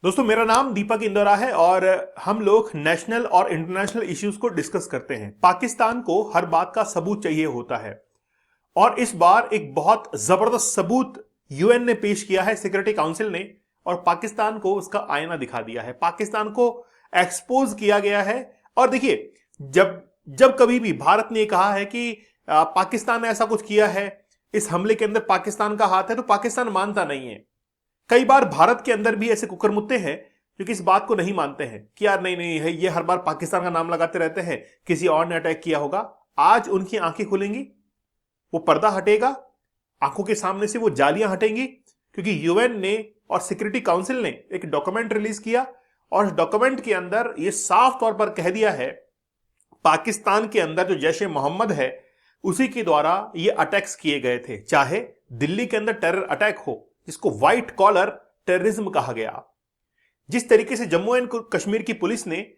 दोस्तों, मेरा नाम दीपक इंदौरा है और हम लोग नेशनल और इंटरनेशनल इश्यूज को डिस्कस करते हैं। पाकिस्तान को हर बात का सबूत चाहिए होता है और इस बार एक बहुत जबरदस्त सबूत यूएन ने पेश किया है, सिक्योरिटी काउंसिल ने, और पाकिस्तान को उसका आईना दिखा दिया है। पाकिस्तान को एक्सपोज किया गया है। और देखिए, जब जब कभी भी भारत ने कहा है कि पाकिस्तान ने ऐसा कुछ किया है, इस हमले के अंदर पाकिस्तान का हाथ है, तो पाकिस्तान मानता नहीं है। कई बार भारत के अंदर भी ऐसे कुकरमुत्ते हैं जो कि इस बात को नहीं मानते हैं कि यार नहीं नहीं है, ये हर बार पाकिस्तान का नाम लगाते रहते हैं, किसी और ने अटैक किया होगा। आज उनकी आंखें खुलेंगी, वो पर्दा हटेगा, आंखों के सामने से वो जालियां हटेंगी, क्योंकि यूएन ने और सिक्योरिटी काउंसिल ने एक डॉक्यूमेंट रिलीज किया और उस डॉक्यूमेंट के अंदर ये साफ तौर पर कह दिया है पाकिस्तान के अंदर जो जैश ए मोहम्मद है उसी के द्वारा ये अटैक्स किए गए थे। चाहे दिल्ली के अंदर टेरर अटैक हो, जिसको व्हाइट कॉलर टेररिज्म कहा गया, जिस तरीके से जम्मू एंड कश्मीर की पुलिस ने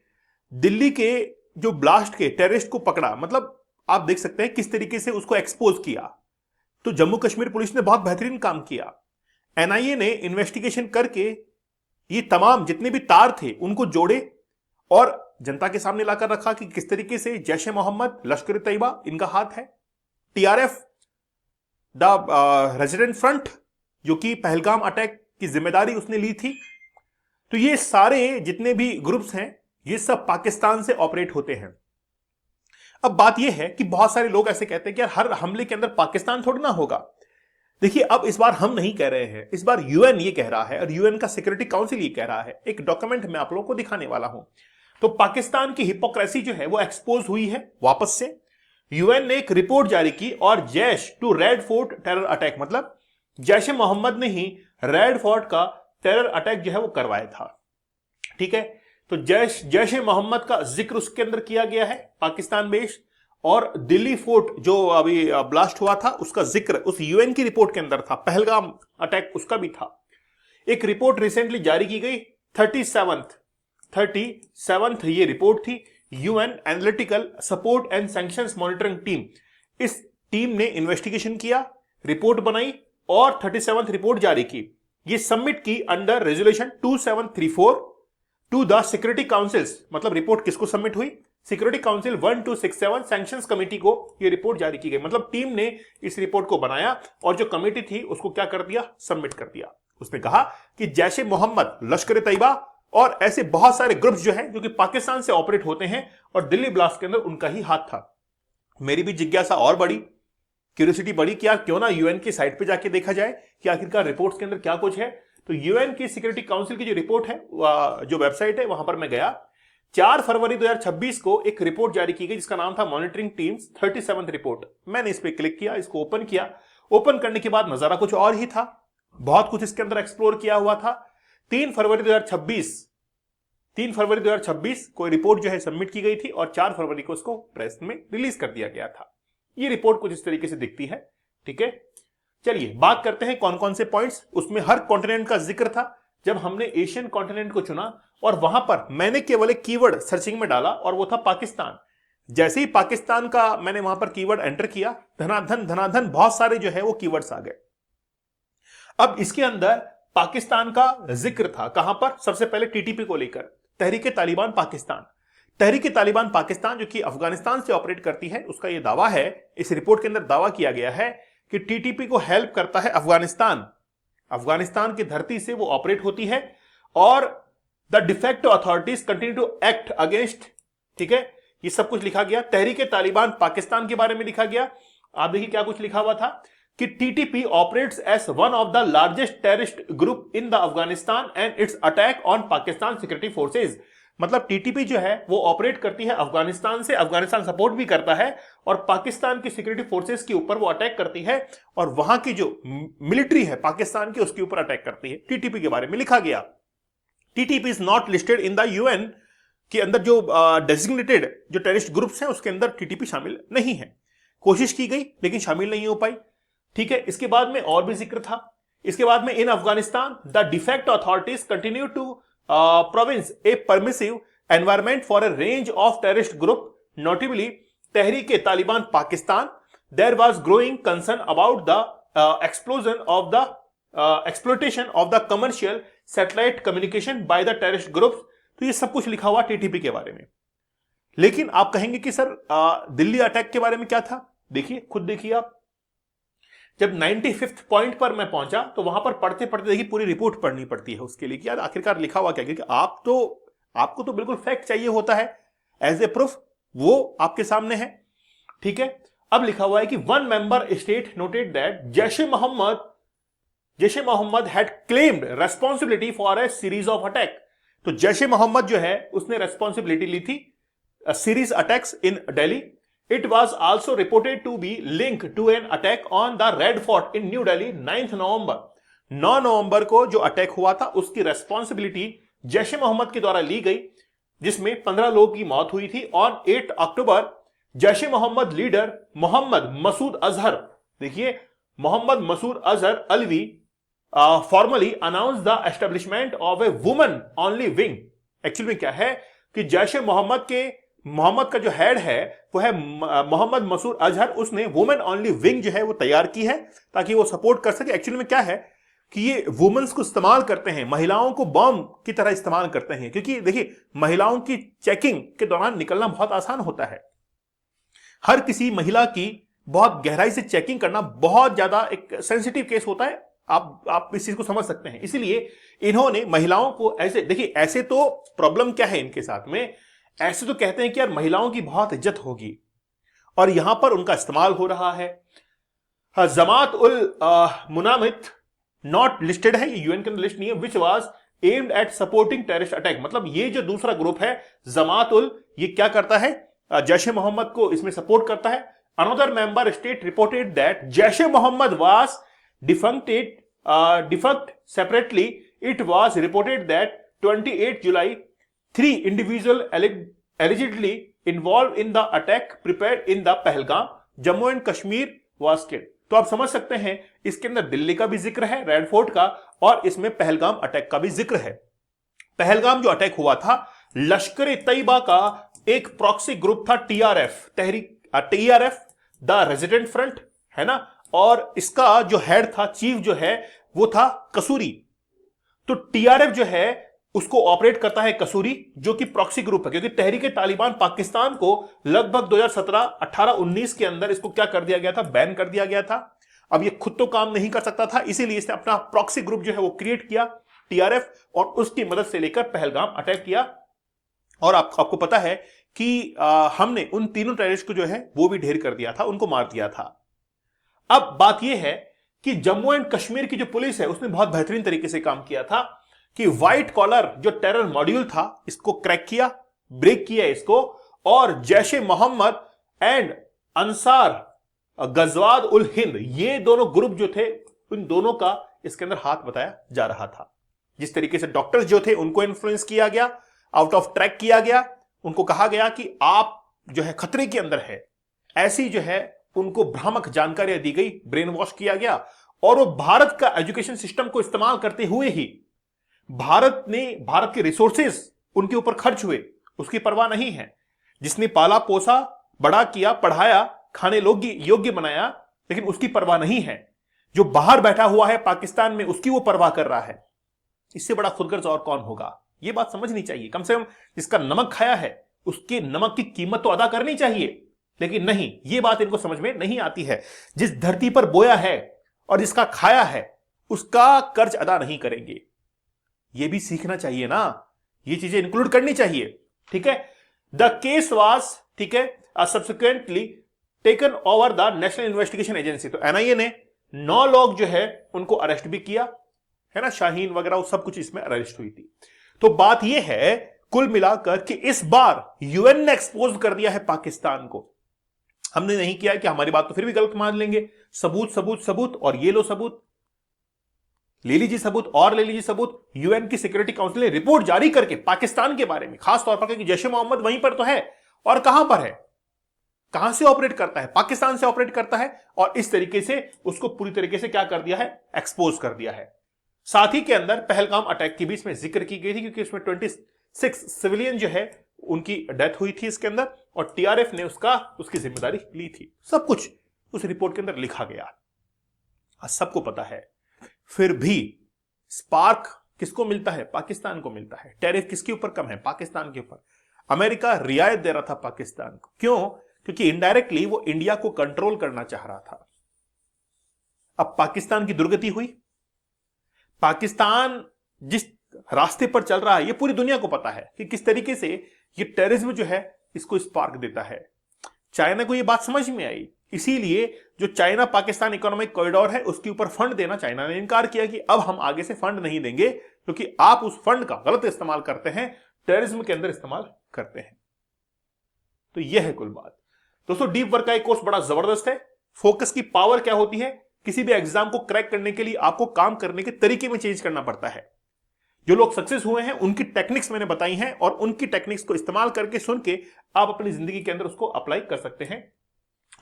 दिल्ली के जो ब्लास्ट के टेररिस्ट को पकड़ा, मतलब आप देख सकते हैं किस तरीके से उसको एक्सपोज किया। तो जम्मू कश्मीर पुलिस ने बहुत बेहतरीन काम किया। एनआईए ने इन्वेस्टिगेशन करके ये तमाम जितने भी तार थे उनको जोड़े और जनता के सामने लाकर रखा कि किस तरीके से जैश ए मोहम्मद, लश्कर तैयबा, इनका हाथ है। टीआरएफ, द रेजिडेंट फ्रंट, जो कि पहलगाम अटैक की जिम्मेदारी उसने ली थी। तो ये सारे जितने भी ग्रुप्स हैं, ये सब पाकिस्तान से ऑपरेट होते हैं। अब बात यह है कि बहुत सारे लोग ऐसे कहते हैं कि यार हर हमले के अंदर पाकिस्तान थोड़ी ना होगा। देखिए, अब इस बार हम नहीं कह रहे हैं, इस बार यूएन ये कह रहा है और यूएन का सिक्योरिटी काउंसिल ये कह रहा है। एक डॉक्यूमेंट मैं आप लोगों को दिखाने वाला हूं। तो पाकिस्तान की हिपोक्रेसी जो है वो एक्सपोज हुई है वापस से। यूएन ने एक रिपोर्ट जारी की और Jaish to Red Fort terror attack, मतलब जैश ए मोहम्मद ने ही रेड फोर्ट का टेरर अटैक जो है वो करवाया था। ठीक है, तो जैश ए मोहम्मद का जिक्र उसके अंदर किया गया है, पाकिस्तान बेस्ड। और दिल्ली फोर्ट जो अभी ब्लास्ट हुआ था उसका जिक्र उस यूएन की रिपोर्ट के अंदर था। पहलगाम अटैक उसका भी था। एक रिपोर्ट रिसेंटली जारी की गई, 37th ये रिपोर्ट थी। UN analytical support and sanctions monitoring team, इस टीम ने इन्वेस्टिगेशन किया, रिपोर्ट बनाई और 37th रिपोर्ट जारी की। ये सबमिट की under resolution 2734 to the security councils. मतलब रिपोर्ट किसको सबमिट हुई? सिक्योरिटी काउंसिल 1267 सैंक्शंस कमेटी को ये रिपोर्ट जारी की गई। मतलब टीम ने इस रिपोर्ट को बनाया और जो कमेटी थी उसको क्या कर दिया? सबमिट कर दिया। उसने कहा कि जैश ए मोहम्मद, लश्कर तैयबा और ऐसे बहुत सारे ग्रुप्स जो हैं जो कि पाकिस्तान से ऑपरेट होते हैं और दिल्ली ब्लास्ट के अंदर उनका ही हाथ था। मेरी भी जिज्ञासा और बढ़ी, क्यूरियोसिटी बढ़ी कि यार क्यों ना यूएन की साइट पे जाके देखा जाए कि आखिरकार रिपोर्ट्स के अंदर क्या कुछ है। तो यूएन की सिक्योरिटी काउंसिल की जो रिपोर्ट है, जो वेबसाइट है, वहां पर मैं गया। 4 फरवरी 2026 को एक रिपोर्ट जारी की गई जिसका नाम था मॉनिटरिंग टीम्स 37th रिपोर्ट। मैंने इस पर क्लिक किया, इसको ओपन किया। ओपन करने के बाद नजारा कुछ और ही था, बहुत कुछ इसके अंदर एक्सप्लोर किया हुआ था। 3 फरवरी 2026 को रिपोर्ट जो है सबमिट की गई थी और 4 फरवरी को उसको प्रेस में रिलीज कर दिया गया था। ये रिपोर्ट कुछ इस तरीके से दिखती है। ठीक है, चलिए बात करते हैं कौन कौन से पॉइंट्स। उसमें हर कॉन्टिनेंट का जिक्र था। जब हमने एशियन कॉन्टिनेंट को चुना और वहां पर मैंने केवल एक कीवर्ड सर्चिंग में डाला और वो था पाकिस्तान। जैसे ही पाकिस्तान का मैंने वहां पर कीवर्ड एंटर किया, धनाधन धनाधन बहुत सारे जो है वो कीवर्ड्स आ गए। अब इसके अंदर पाकिस्तान का जिक्र था कहां पर? सबसे पहले टीटीपी को लेकर, तहरीक तालिबान पाकिस्तान। तहरीक तालिबान पाकिस्तान जो कि अफगानिस्तान से ऑपरेट करती है, उसका यह दावा है, इस रिपोर्ट के अंदर दावा किया गया है कि टीटीपी को हेल्प करता है अफगानिस्तान की धरती से वो ऑपरेट होती है और the de facto authorities continue to act against. ठीक है, ये सब कुछ लिखा गया। तहरीक तालिबान पाकिस्तान के बारे में लिखा गया। आप देखिए क्या कुछ लिखा हुआ था कि TTP operates as one of the largest terrorist group in the Afghanistan and its attack on Pakistan security forces. मतलब टीटीपी जो है वो ऑपरेट करती है अफगानिस्तान से, अफगानिस्तान सपोर्ट भी करता है और पाकिस्तान की सिक्योरिटी फोर्सेस के ऊपर वो अटैक करती है और वहां की जो मिलिट्री है पाकिस्तान की उसके ऊपर अटैक करती है। टीटीपी के बारे में लिखा गया। TTP is not listed in the UN के अंदर, जो डेजिग्नेटेड जो टेररिस्ट ग्रुप्स हैं उसके अंदर टीटीपी शामिल नहीं है। कोशिश की गई लेकिन शामिल नहीं हो पाई। ठीक है, इसके बाद में और भी जिक्र था। इसके बाद में in Afghanistan the de facto authorities continue to province a permissive environment for a range of terrorist group, notably Tehreek-e-Taliban Pakistan. There was growing concern about the explosion of the exploitation of the commercial satellite communication by the terrorist groups. तो ये सब कुछ लिखा हुआ TTP के बारे में। लेकिन आप कहेंगे कि सर दिल्ली अटैक के बारे में क्या था? देखिए, खुद देखिए आप। जब 95th पॉइंट पर मैं पहुंचा तो वहां पर पढ़ते पढ़ते देखिए पूरी रिपोर्ट पढ़नी पड़ती है उसके लिए कि यार आखिरकार लिखा हुआ क्या, क्योंकि आपको तो बिल्कुल फैक्ट चाहिए होता है एज ए प्रूफ, वो आपके सामने है। ठीक है, अब लिखा हुआ है कि one member state noted that Jaish e Mohammed had claimed responsibility for a series of attack. तो जैश ए मोहम्मद जो है उसने रेस्पॉन्सिबिलिटी ली थी series attacks in Delhi. It was also reported to be linked to an attack on the Red Fort in New Delhi 9th November। 9 नवंबर को जो attack हुआ था उसकी रेस्पॉन्सिबिलिटी जैश ए मोहम्मद के द्वारा ली गई, जिसमें 15 लोगों की मौत हुई थी। On 8 October Jaish e Mohammed leader Mohammad Masood Azhar, देखिए Mohammad Masood Azhar Alvi formally announce the establishment of a woman only wing. Actually में क्या है कि जैश ए मोहम्मद का जो हेड है वो है मोहम्मद मसूद अजहर, उसने वुमेन ओनली विंग जो है वो तैयार की है ताकि वो सपोर्ट कर सके। एक्चुअली में क्या है कि ये वुमेन्स को इस्तेमाल करते हैं, महिलाओं को बॉम्ब की तरह इस्तेमाल करते हैं, क्योंकि देखिए महिलाओं की चेकिंग के दौरान निकलना बहुत आसान होता है। हर किसी महिला की बहुत गहराई से चेकिंग करना बहुत ज्यादा एक सेंसिटिव केस होता है। आप इस चीज को समझ सकते हैं। इसलिए इन्होंने महिलाओं को ऐसे, देखिए ऐसे तो प्रॉब्लम क्या है इनके साथ में, ऐसे तो कहते हैं कि यार महिलाओं की बहुत इज्जत होगी और यहां पर उनका इस्तेमाल हो रहा है। जमात उल मुनामित नॉट लिस्टेड है, ये यूएन के अंदर लिस्ट नहीं है, which was aimed at supporting terrorist attack. मतलब ये जो दूसरा ग्रुप है जमात उल, ये क्या करता है, जैश ए मोहम्मद को इसमें सपोर्ट करता है। Another member state reported that Jaish e Mohammed was defunct separately. It was reported that 28 July 3 individuals allegedly involved in the attack prepared in the Pahalgam Jammu and Kashmir was killed। तो आप समझ सकते हैं इसके अंदर दिल्ली का भी जिक्र है, रेड फोर्ट का, और इसमें पहलगाम अटैक का भी जिक्र है। पहलगाम जो अटैक हुआ था, लश्कर तैयबा का एक प्रॉक्सी ग्रुप था टीआरएफ द रेजिडेंट फ्रंट, है ना, और इसका जो हेड था, चीफ जो है वो था कसूरी। तो टीआरएफ जो है उसको ऑपरेट करता है कसूरी, जो कि प्रॉक्सी ग्रुप है, क्योंकि तहरीक तालिबान पाकिस्तान को लगभग 2017, 18, 19 के अंदर इसको क्या कर दिया गया था, बैन कर दिया गया था। अब ये खुद तो काम नहीं कर सकता था, इसीलिए इसने अपना प्रॉक्सी ग्रुप जो है वो क्रिएट किया टीआरएफ, और उसकी मदद से लेकर पहलगाम अटैक किया। और आपको पता है कि हमने उन तीनों टेररिस्ट को जो है वो भी ढेर कर दिया था, उनको मार दिया था। अब बात यह है कि जम्मू एंड कश्मीर की जो पुलिस है उसने बहुत बेहतरीन तरीके से काम किया था कि व्हाइट कॉलर जो टेरर मॉड्यूल था इसको क्रैक किया, ब्रेक किया इसको, और जैश ए मोहम्मद एंड अंसार गजवात उल हिंद, ये दोनों ग्रुप जो थे, उन दोनों का इसके अंदर हाथ बताया जा रहा था। जिस तरीके से डॉक्टर्स जो थे उनको इन्फ्लुएंस किया गया, आउट ऑफ ट्रैक किया गया, उनको कहा गया कि आप जो है खतरे के अंदर है, ऐसी जो है उनको भ्रामक जानकारियां दी गई, ब्रेन वॉश किया गया, और वो भारत का एजुकेशन सिस्टम को इस्तेमाल करते हुए ही भारत के रिसोर्सेज उनके ऊपर खर्च हुए, उसकी परवाह नहीं है। जिसने पाला पोसा, बड़ा किया, पढ़ाया, खाने योग्य बनाया, लेकिन उसकी परवाह नहीं है। जो बाहर बैठा हुआ है पाकिस्तान में, उसकी वो परवाह कर रहा है। इससे बड़ा खुदगर्ज और कौन होगा? ये बात समझनी चाहिए। कम से कम जिसका नमक खाया है उसके नमक की कीमत तो अदा करनी चाहिए, लेकिन नहीं, ये बात इनको समझ में नहीं आती है। जिस धरती पर बोया है और जिसका खाया है उसका कर्ज अदा नहीं करेंगे। ये भी सीखना चाहिए ना, ये चीजें इंक्लूड करनी चाहिए। ठीक है, द केस वाज, ठीक है, subsequently taken over the national investigation agency. तो एनआईए ने 9 लोग जो है उनको अरेस्ट भी किया, है ना, शाहीन वगैरह सब कुछ इसमें अरेस्ट हुई थी। तो बात यह है कुल मिलाकर कि इस बार यूएन ने एक्सपोज कर दिया है पाकिस्तान को। हमने नहीं किया कि हमारी बात तो फिर भी गलत मान लेंगे, सबूत सबूत सबूत, और ये लो सबूत, ले लीजिए सबूत और ले लीजिए सबूत। यूएन की सिक्योरिटी काउंसिल ने रिपोर्ट जारी करके पाकिस्तान के बारे में, खास तौर पर कि जैश ए मोहम्मद वहीं पर तो है, और कहां पर है, कहां से ऑपरेट करता है, पाकिस्तान से ऑपरेट करता है, और इस तरीके से उसको पूरी तरीके से क्या कर दिया है, एक्सपोज कर दिया है। साथ ही के अंदर पहलगाम अटैक की भी इसमें जिक्र की गई थी, क्योंकि इसमें 26 सिविलियन जो है उनकी डेथ हुई थी इसके अंदर, और टीआरएफ ने उसकी जिम्मेदारी ली थी। सब कुछ उस रिपोर्ट के अंदर लिखा गया, सबको पता है। फिर भी स्पार्क किसको मिलता है? पाकिस्तान को मिलता है। टैरिफ किसके ऊपर कम है? पाकिस्तान के ऊपर। अमेरिका रियायत दे रहा था पाकिस्तान को, क्यों? क्योंकि इनडायरेक्टली वो इंडिया को कंट्रोल करना चाह रहा था। अब पाकिस्तान की दुर्गति हुई। पाकिस्तान जिस रास्ते पर चल रहा है ये पूरी दुनिया को पता है कि किस तरीके से ये टेररिज्म जो है इसको स्पार्क देता है। चाइना को ये बात समझ में आई, इसीलिए जो चाइना पाकिस्तान इकोनॉमिक कॉरिडोर है उसके ऊपर फंड देना चाइना ने इनकार किया कि अब हम आगे से फंड नहीं देंगे, क्योंकि आप उस फंड का गलत इस्तेमाल करते हैं, टेररिज्म के अंदर इस्तेमाल करते हैं। तो यह है कुल बात। दोस्तों, डीप वर्क का एक कोर्स बड़ा जबरदस्त है। फोकस की पावर क्या होती है? किसी भी एग्जाम को क्रैक करने के लिए आपको काम करने के तरीके में चेंज करना पड़ता है। जो लोग सक्सेस हुए हैं उनकी टेक्निक्स मैंने बताई हैं, और उनकी टेक्निक्स को इस्तेमाल करके सुन के आप अपनी जिंदगी के अंदर उसको अप्लाई कर सकते हैं।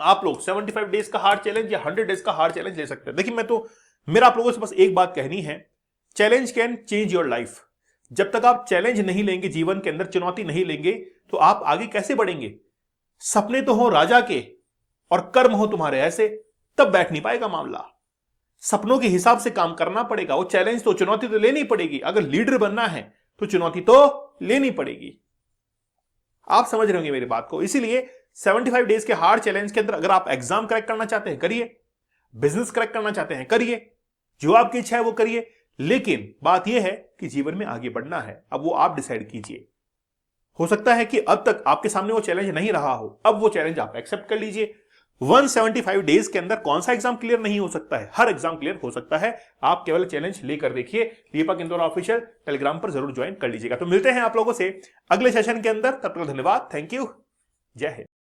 आप लोग 75 डेज का हार्ड चैलेंज या 100 डेज का हार्ड चैलेंज ले सकते हैं। देखिए, मेरा आप लोगों से बस एक बात कहनी है, challenge can change your life. जब तक आप चैलेंज नहीं लेंगे, जीवन के अंदर चुनौती नहीं लेंगे, तो आप आगे कैसे बढ़ेंगे? सपने तो हो राजा के और कर्म हो तुम्हारे ऐसे, तब बैठ नहीं पाएगा मामला। सपनों के हिसाब से काम करना पड़ेगा। वो चैलेंज तो, चुनौती तो लेनी पड़ेगी। अगर लीडर बनना है तो चुनौती तो लेनी पड़ेगी। आप समझ रहे होंगे मेरी बात को। इसीलिए 75 डेज के हार्ड चैलेंज के अंदर अगर आप एग्जाम क्रैक करना चाहते हैं, करिए। बिजनेस क्रैक करना चाहते हैं, करिए। जो आपकी इच्छा है वो करिए। लेकिन बात यह है कि जीवन में आगे बढ़ना है। अब वो आप डिसाइड कीजिए। हो सकता है कि अब तक आपके सामने वो चैलेंज नहीं रहा हो, अब वो चैलेंज आप एक्सेप्ट कर लीजिए। 175 डेज के अंदर कौन सा एग्जाम क्लियर नहीं हो सकता है? हर एग्जाम क्लियर हो सकता है। आप केवल चैलेंज लेकर देखिए। दीपक इंदौर ऑफिशियल टेलीग्राम पर जरूर ज्वाइन कर लीजिएगा। तो मिलते हैं आप लोगों से अगले सेशन के अंदर। तब तक धन्यवाद। Thank you. जय हिंद।